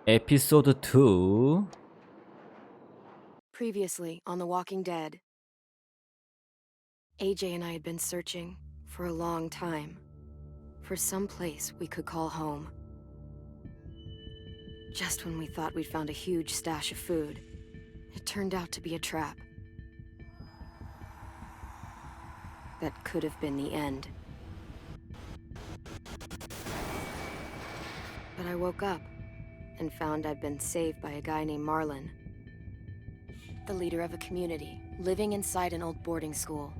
에피소드 2. Previously on The Walking Dead, AJ and I had been searching for a long time for some place we could call home. Just when we thought we'd found a huge stash of food, it turned out to be a trap. That could have been the end. But I woke up and found I'd been saved by a guy named Marlon, the leader of a community living inside an old boarding school.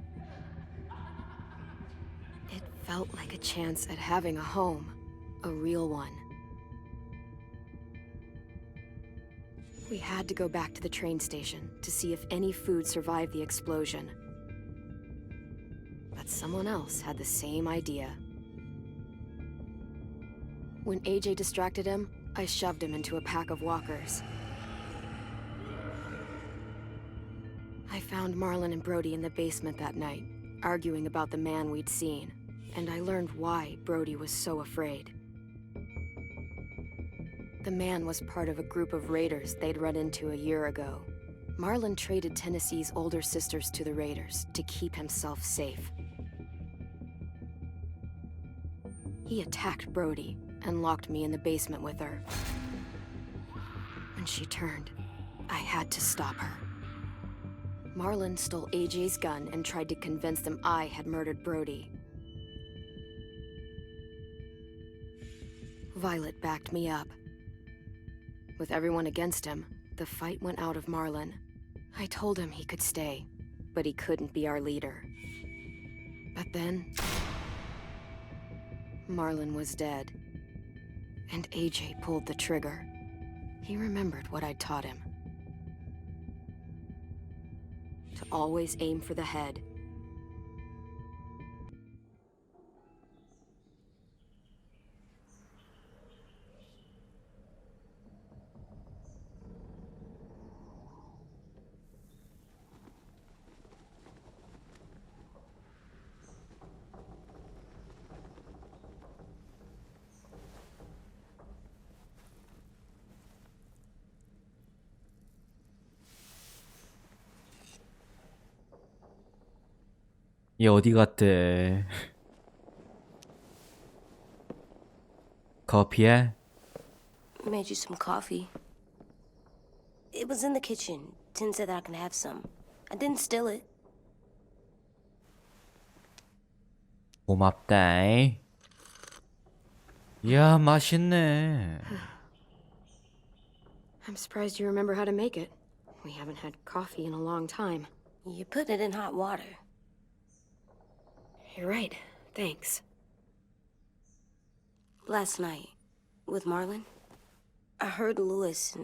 It felt like a chance at having a home, a real one. We had to go back to the train station to see if any food survived the explosion. But someone else had the same idea. When AJ distracted him, I shoved him into a pack of walkers. I found Marlon and Brody in the basement that night, arguing about the man we'd seen, and I learned why Brody was so afraid. The man was part of a group of raiders they'd run into a year ago. Marlon traded Tennessee's older sisters to the raiders to keep himself safe. He attacked Brody and locked me in the basement with her. When she turned, I had to stop her. Marlon stole AJ's gun and tried to convince them I had murdered Brody. Violet backed me up. With everyone against him, the fight went out of Marlon. I told him he could stay, but he couldn't be our leader. But then, Marlon was dead, and AJ pulled the trigger. He remembered what I'd taught him. To always aim for the head. 얘 어디 갔대? 커피야? Made you some coffee. It was in the kitchen. Tin said that I can have some. I didn't steal it. 고맙다. 야, 맛있네. I'm surprised you remember how to make it. We haven't had coffee in a long time. You put it in hot water. You're right. Thanks. Last night, with Marlon, I heard Lewis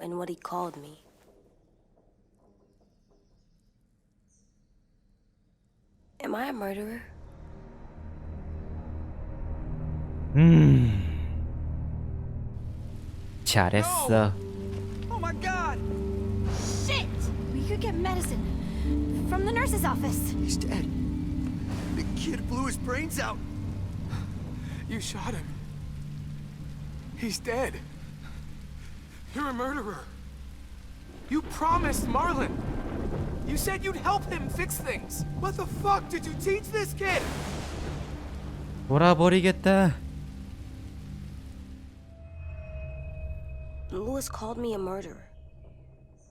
and what he called me. Am I a murderer? 잘했어. Oh my god! Shit! We could get medicine from the nurse's office. He's dead. The kid blew his brains out. You shot him. He's dead. You're a murderer. You promised Marlon. You said you'd help him fix things. What the fuck did you teach this kid? 돌아버리겠다. Lewis called me a murderer.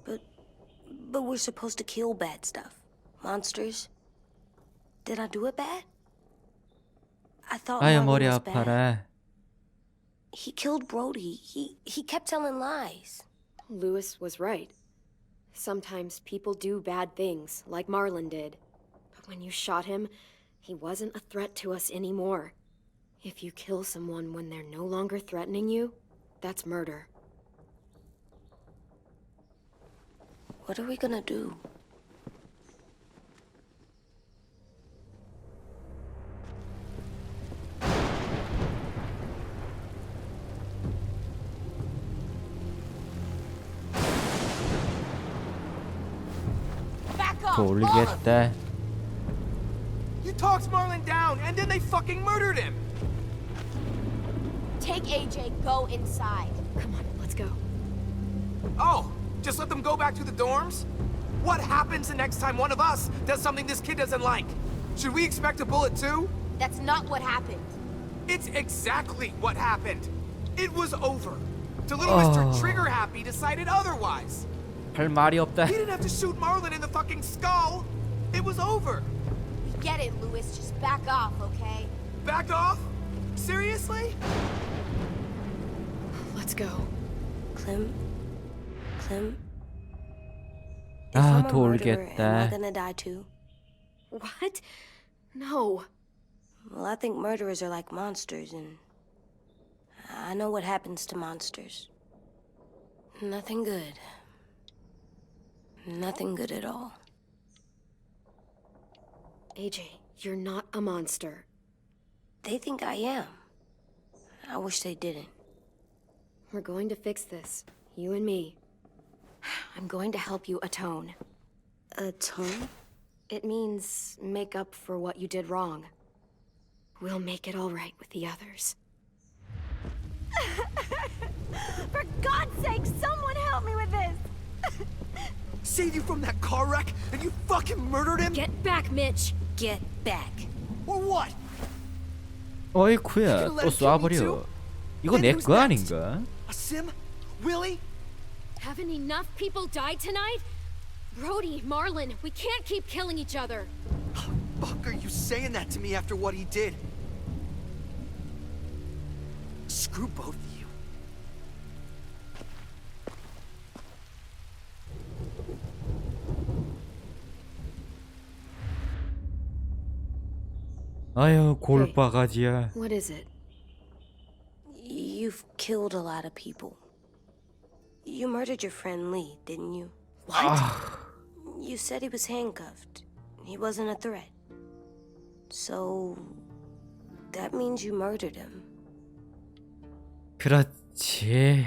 But we're supposed to kill bad stuff. Monsters. Did I do it bad? I thought 아유, Marlon 머리 was bad. 아파라. He killed Brody. He kept telling lies. Lewis was right. Sometimes people do bad things, like Marlon did. But when you shot him, he wasn't a threat to us anymore. If you kill someone when they're no longer threatening you, that's murder. What are we gonna do? 더 올리겠다. You talked Marlon down, and then they fucking murdered him. Take AJ, go inside. Come on, let's go. Oh, just let them go back to the dorms? What happens the next time one of us does something this kid doesn't like? Should we expect a bullet too? That's not what happened. It's exactly what happened. It was over. Till little Mr. Trigger Happy decided otherwise. 할 말이 없다. He didn't have to shoot Marlon in the fucking skull. It was over. We get it, Lewis. Just back off, okay? Back off? Seriously? Let's go. Clem? Clem? If 아, I'm a murderer, am I 돌겠다. gonna die too? What? No. Well, I think murderers are like monsters, and I know what happens to monsters. Nothing good. Nothing good at all. AJ, you're not a monster. They think I am. I wish they didn't. We're going to fix this. You and me. I'm going to help you atone. Atone? It means make up for what you did wrong. We'll make it all right with the others. For God's sake, someone help me with this! Saved you from that car wreck and you fucking murdered him? Get back, Mitch! Get back. Or what? 어이쿠야, 또 쏴버려. 이거 내 거 아닌가? A sim? Willie? Haven't enough people died tonight? Brody, Marlon, we can't keep killing each other. Fuck are you saying that to me after what he did? Screw both of you. 아유, 골바가지야. What is it? You've killed a lot of people. You murdered your friend Lee, didn't you? What? You said he was handcuffed. He wasn't a threat. So that means you murdered him. 그렇지.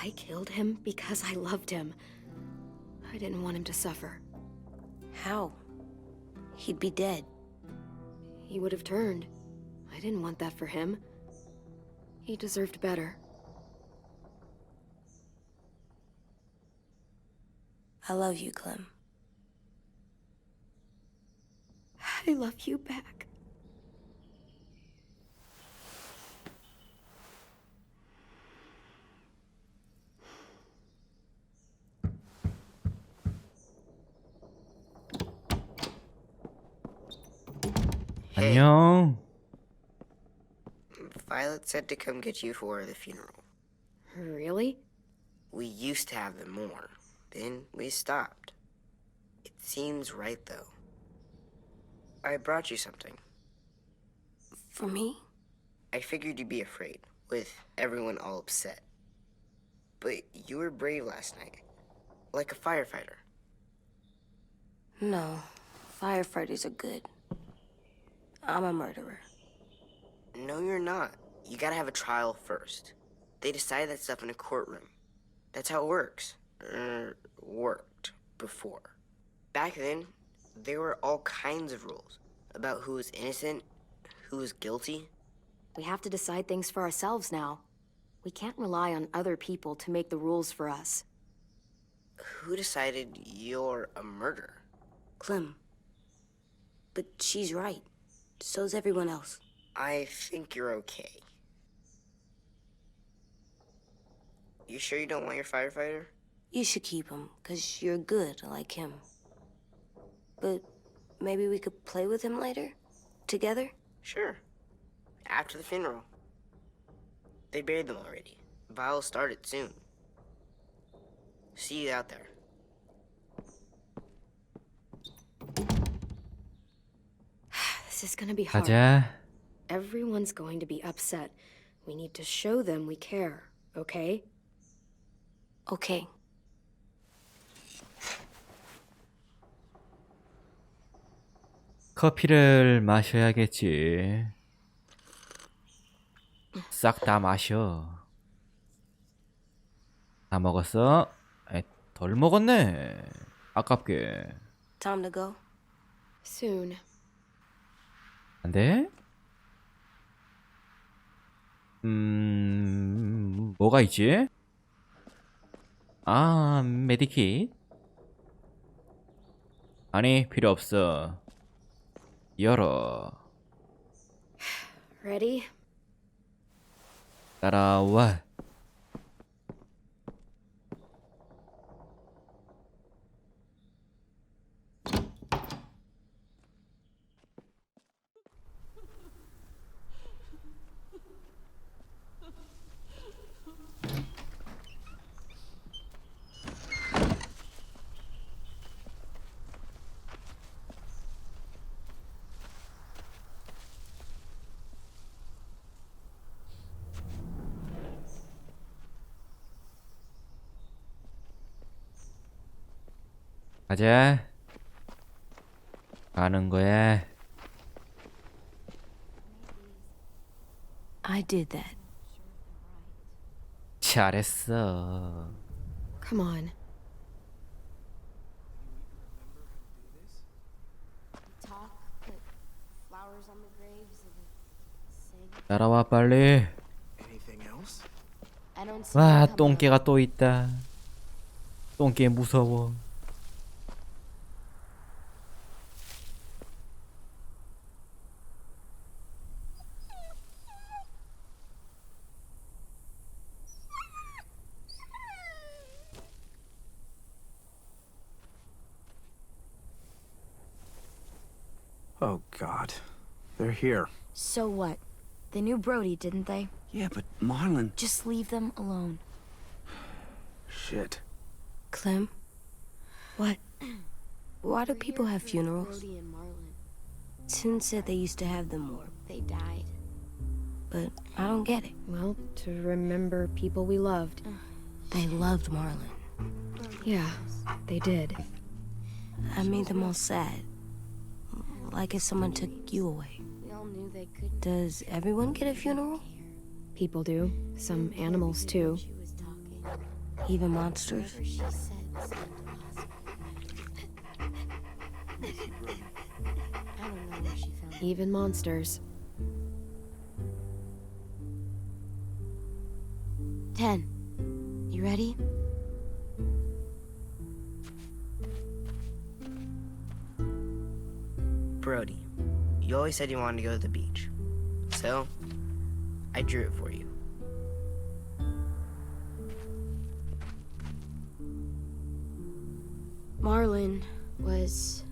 I killed him because I loved him. I didn't want him to suffer. How? He'd be dead. He would have turned. I didn't want that for him. He deserved better. I love you, Clem. I love you back. 안녕. Violet said to come get you for the funeral. Really? We used to have them more. Then we stopped. It seems right, though. I brought you something. For me? I figured you'd be afraid, with everyone all upset. But you were brave last night. Like a firefighter. No. Firefighters are good. I'm a murderer. No, you're not. You gotta have a trial first. They decide that stuff in a courtroom. That's how it works. Worked before. Back then, there were all kinds of rules about who was innocent, who was guilty. We have to decide things for ourselves now. We can't rely on other people to make the rules for us. Who decided you're a murderer? Clem. But she's right. So's everyone else. I think you're okay. You sure you don't want your firefighter? You should keep him, 'cause you're good like him. But maybe we could play with him later? Together? Sure. After the funeral. They buried them already. Vile started soon. See you out there. This is gonna be hard. 가자. Everyone's going to be upset. We need to show them we care, okay? Okay. 커피를 마셔야겠지. 싹 다 마셔. 다 먹었어? 에, 덜 먹었네. 아깝게. Time to go. Soon. 안 돼? 뭐가 있지? 아, 메디킷? 아니, 필요 없어. 열어. Ready? 따라와. 가자. 가는 거야. I did that. 잘했어. Come on. Talk, put flowers on the graves, and sing. 따라와 빨리. Anything else? I don't see 와, it coming. 똥개가 또 있다. 똥개 무서워. Oh, God. They're here. So what? They knew Brody, didn't they? Yeah, but Marlon... Just leave them alone. Shit. Clem? What? Why do people have funerals? Brody and Marlon, Sin said they used to have them more, they died. but I don't get it. Well, to remember people we loved. They loved Marlon. Yeah, they did. I made them all sad. Like if someone took you away. We all knew they couldn't. Does everyone get a funeral? People do. Some animals, too. She was talking. Even monsters? Whatever she said seemed possible. I don't know where she found it. Even monsters. 10. You ready? Brody, you always said you wanted to go to the beach. So, I drew it for you. Marlon was...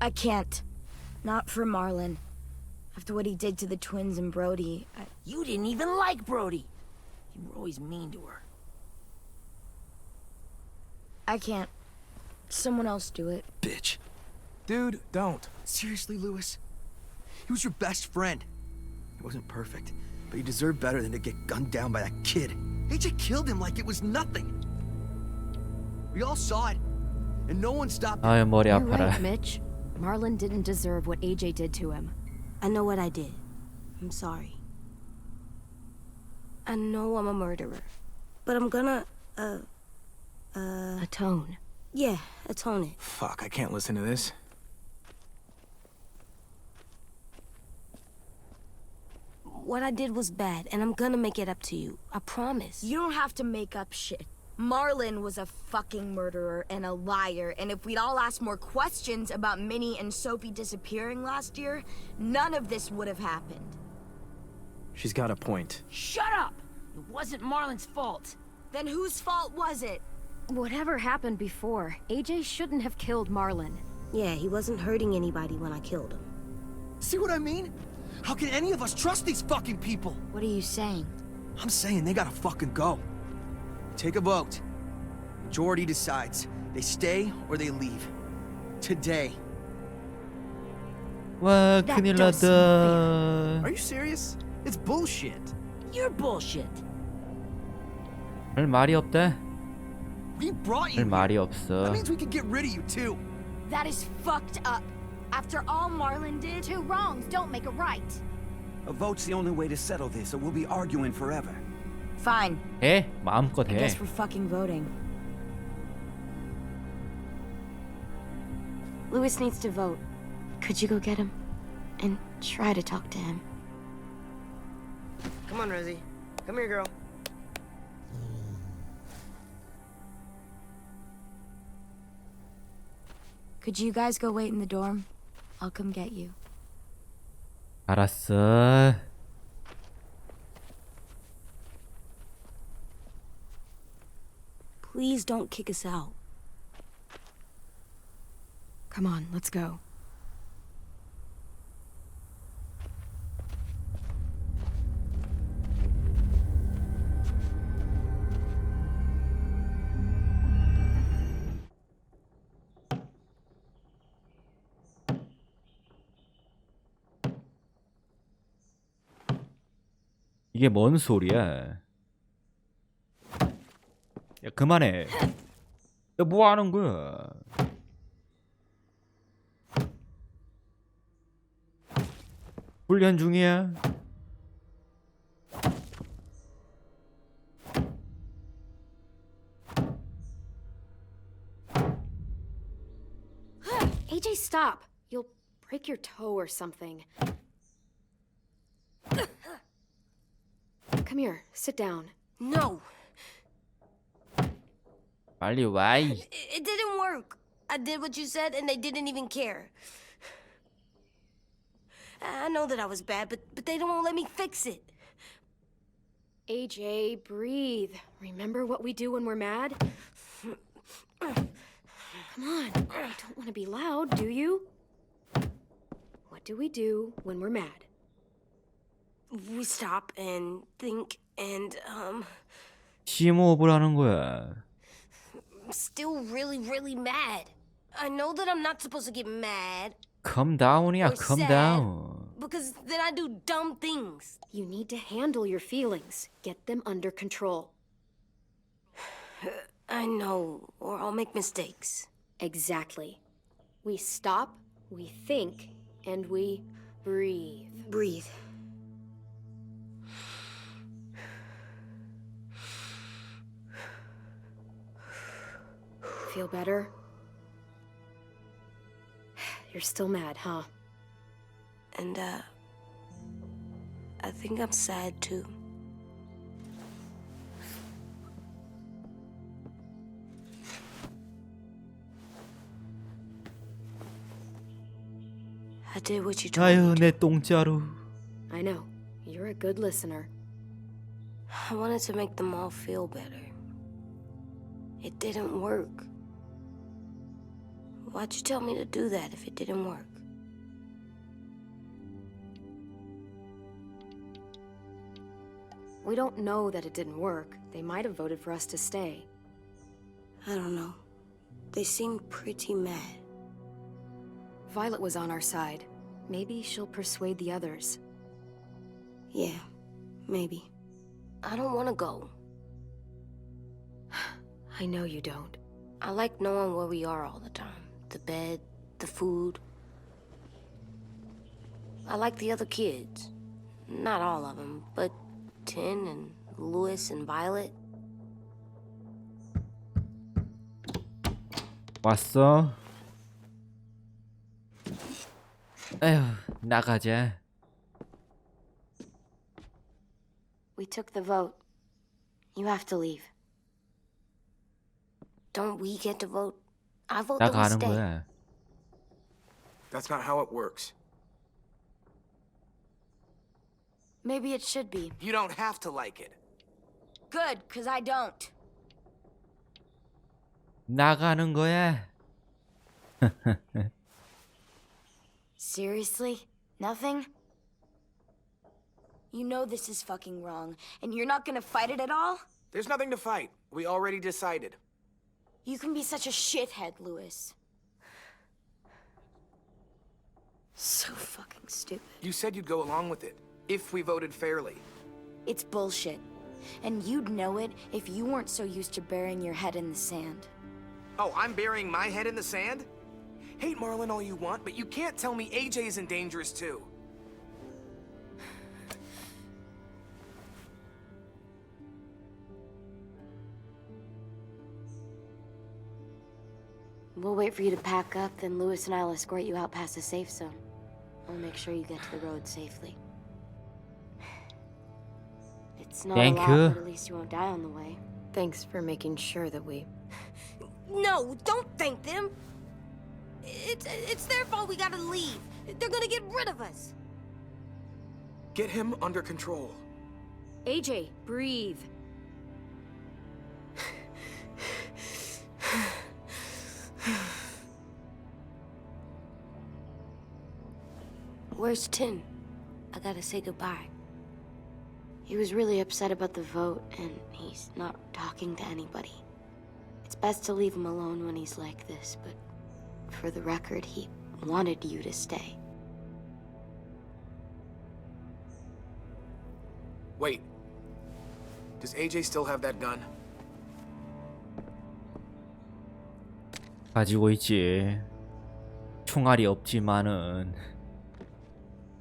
I can't. Not for Marlon. After what he did to the twins and Brody, You didn't even like Brody. You were always mean to her. I can't. Someone else do it. Bitch. Dude, don't. Seriously, Lewis? He was your best friend. He wasn't perfect, but he deserved better than to get gunned down by that kid. AJ killed him like it was nothing. We all saw it, and no one stopped him. 아유, 머리 You're 아파라. right, Mitch. Marlon didn't deserve what AJ did to him. I know what I did. I'm sorry. I know I'm a murderer. But I'm gonna, Atone. yeah, atone it. Fuck, I can't listen to this. What I did was bad, and I'm gonna make it up to you. I promise. You don't have to make up shit. Marlon was a fucking murderer and a liar, and if we'd all asked more questions about Minnie and Sophie disappearing last year, none of this would have happened. She's got a point. Shut up! It wasn't Marlon's fault. Then whose fault was it? Whatever happened before, AJ shouldn't have killed Marlon. Yeah, he wasn't hurting anybody when I killed him. See what I mean? How can any of us trust these fucking people? What are you saying? I'm saying they gotta fucking go. Take a vote. Majority decides. They stay or they leave. Today. 와, That 큰일 does 났다. Are you serious? It's bullshit. You're bullshit. 할 말이 없다. We brought you 할 말이 here. 없어. That means we can get rid of you too. That is fucked up. After all Marlon did, Two wrongs don't make a right. A vote's the only way to settle this, or we'll be arguing forever. fine. 해, 마음껏 I 해. guess we're fucking voting. Lewis needs to vote. Could you go get him? And try to talk to him. Come on, Rosie. Come here, girl. Could you guys go wait in the dorm? I'll come get you. 알았어. Please don't kick us out. Come on, let's go. 이게 뭔 소리야? 야, 그만해. 야, 뭐 하는 거야? 훈련 중이야. AJ, stop. You'll break your toe or something. Come here, sit down. No, 빨리 와. it didn't work. I did what you said, and they didn't even care. I know that I was bad, but they don't let me fix it. AJ, breathe. Remember what we do when we're mad? Come on, you don't want to be loud, do you? What do we do when we're mad? We stop and think, and 심호흡을 하는 거야. I'm still really mad. I know that I'm not supposed to get mad Calm down이야. or Calm sad, down. because then I do dumb things. You need to handle your feelings. Get them under control. I know, or I'll make mistakes. Exactly. We stop, we think, and we breathe. Breathe. Feel better? You're still mad, huh? And, I think I'm sad too. I did what you told 아유, me to. 내 똥자루. I know. You're a good listener. I wanted to make them all feel better. It didn't work. Why'd you tell me to do that if it didn't work? We don't know that it didn't work. They might have voted for us to stay. I don't know. They seemed pretty mad. Violet was on our side. Maybe she'll persuade the others. Yeah, maybe. I don't want to go. I know you don't. I like knowing where we are all the time. The bed, the food. I like the other kids. Not all of them, but Tin and Louis and Violet. 왔어? 에휴, 나가자. We took the vote. You have to leave. Don't we get to vote? I vote that we 나가는 stay. 거야. That's not how it works. Maybe it should be. You don't have to like it. Good, because I don't. 나가는 거야. Seriously? Nothing? You know this is fucking wrong, and you're not gonna fight it at all? There's nothing to fight. We already decided. You can be such a shithead, Louis. So fucking stupid. You said you'd go along with it, if we voted fairly. It's bullshit. And you'd know it if you weren't so used to burying your head in the sand. Oh, I'm burying my head in the sand? Hate Marlon all you want, but you can't tell me AJ isn't dangerous too. We'll wait for you to pack up, then Louis and I'll escort you out past the safe zone. We'll make sure you get to the road safely. It's not Thank a lot, you. but at least you won't die on the way. Thanks for making sure that we... No, don't thank them. It's their fault we gotta leave. They're gonna get rid of us. Get him under control. AJ, breathe. Where's Tin? I gotta say goodbye. He was really upset about the vote, and he's not talking to anybody. It's best to leave him alone when he's like this, but for the record, he wanted you to stay. Wait. Does AJ still have that gun? 가지고 있지. 총알이 없지만은